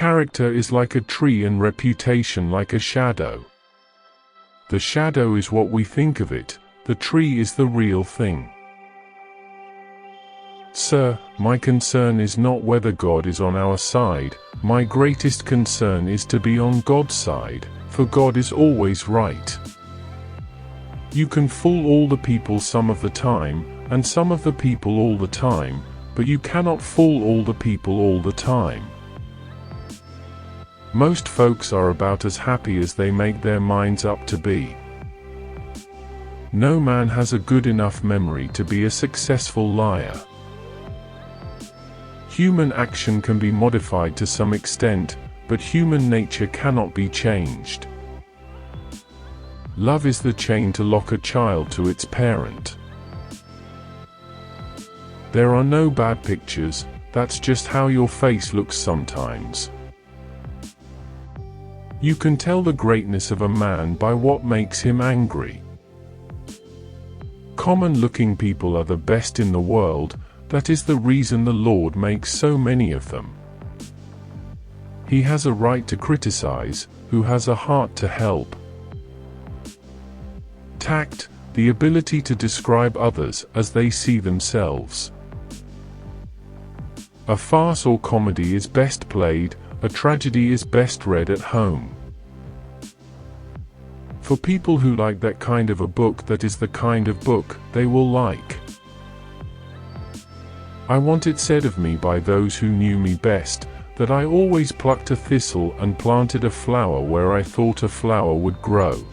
Character is like a tree and reputation like a shadow. The shadow is what we think of it, the tree is the real thing. Sir, my concern is not whether God is on our side, my greatest concern is to be on God's side, for God is always right. You can fool all the people some of the time, and some of the people all the time, but you cannot fool all the people all the time. Most folks are about as happy as they make their minds up to be. No man has a good enough memory to be a successful liar. Human action can be modified to some extent, but human nature cannot be changed. Love is the chain to lock a child to its parent. There are no bad pictures, that's just how your face looks sometimes. You can tell the greatness of a man by what makes him angry. Common-looking people are the best in the world, that is the reason the Lord makes so many of them. He has a right to criticize, who has a heart to help. Tact, the ability to describe others as they see themselves. A farce or comedy is best played, a tragedy is best read at home. For people who like that kind of a book, that is the kind of book they will like. I want it said of me by those who knew me best, that I always plucked a thistle and planted a flower where I thought a flower would grow.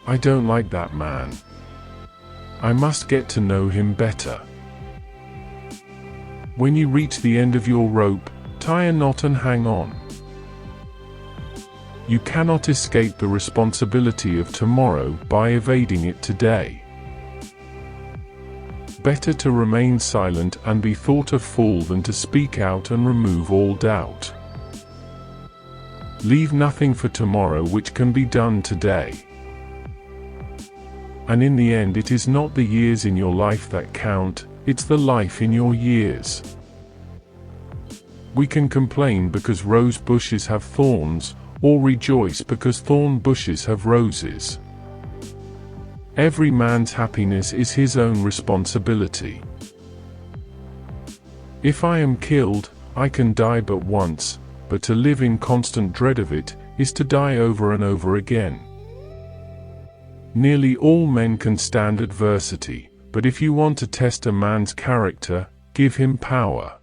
I don't like that man. I must get to know him better. When you reach the end of your rope, tie a knot and hang on. You cannot escape the responsibility of tomorrow by evading it today. Better to remain silent and be thought a fool than to speak out and remove all doubt. Leave nothing for tomorrow which can be done today. And in the end, it is not the years in your life that count, it's the life in your years. We can complain because rose bushes have thorns, or rejoice because thorn bushes have roses. Every man's happiness is his own responsibility. If I am killed, I can die but once, but to live in constant dread of it, is to die over and over again. Nearly all men can stand adversity, but if you want to test a man's character, give him power.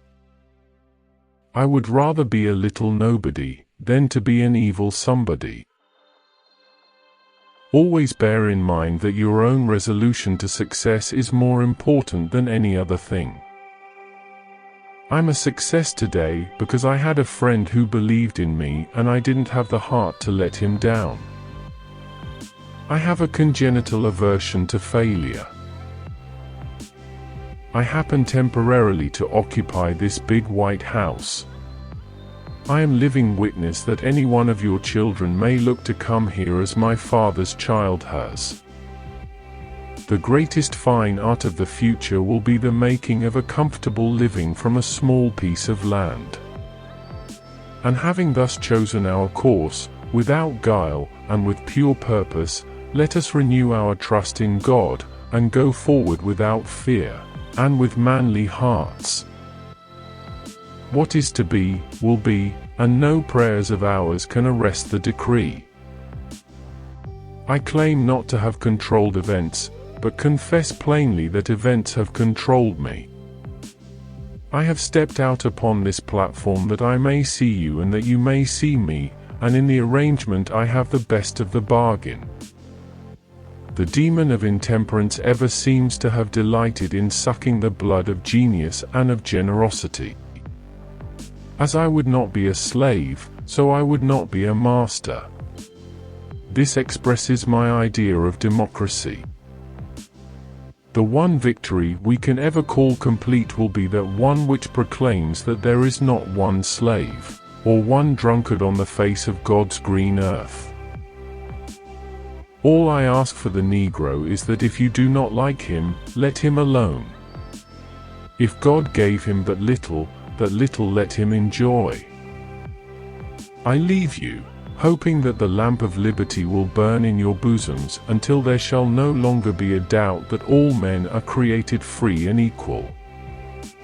I would rather be a little nobody, than to be an evil somebody. Always bear in mind that your own resolution to success is more important than any other thing. I'm a success today because I had a friend who believed in me and I didn't have the heart to let him down. I have a congenital aversion to failure. I happen temporarily to occupy this big white house. I am living witness that any one of your children may look to come here as my father's child has. The greatest fine art of the future will be the making of a comfortable living from a small piece of land. And having thus chosen our course, without guile, and with pure purpose, let us renew our trust in God, and go forward without fear, and with manly hearts. What is to be, will be, and no prayers of ours can arrest the decree. I claim not to have controlled events, but confess plainly that events have controlled me. I have stepped out upon this platform that I may see you and that you may see me, and in the arrangement I have the best of the bargain. The demon of intemperance ever seems to have delighted in sucking the blood of genius and of generosity. As I would not be a slave, so I would not be a master. This expresses my idea of democracy. The one victory we can ever call complete will be that one which proclaims that there is not one slave, or one drunkard on the face of God's green earth. All I ask for the Negro is that if you do not like him, let him alone. If God gave him but little, that little let him enjoy. I leave you, hoping that the lamp of liberty will burn in your bosoms until there shall no longer be a doubt that all men are created free and equal.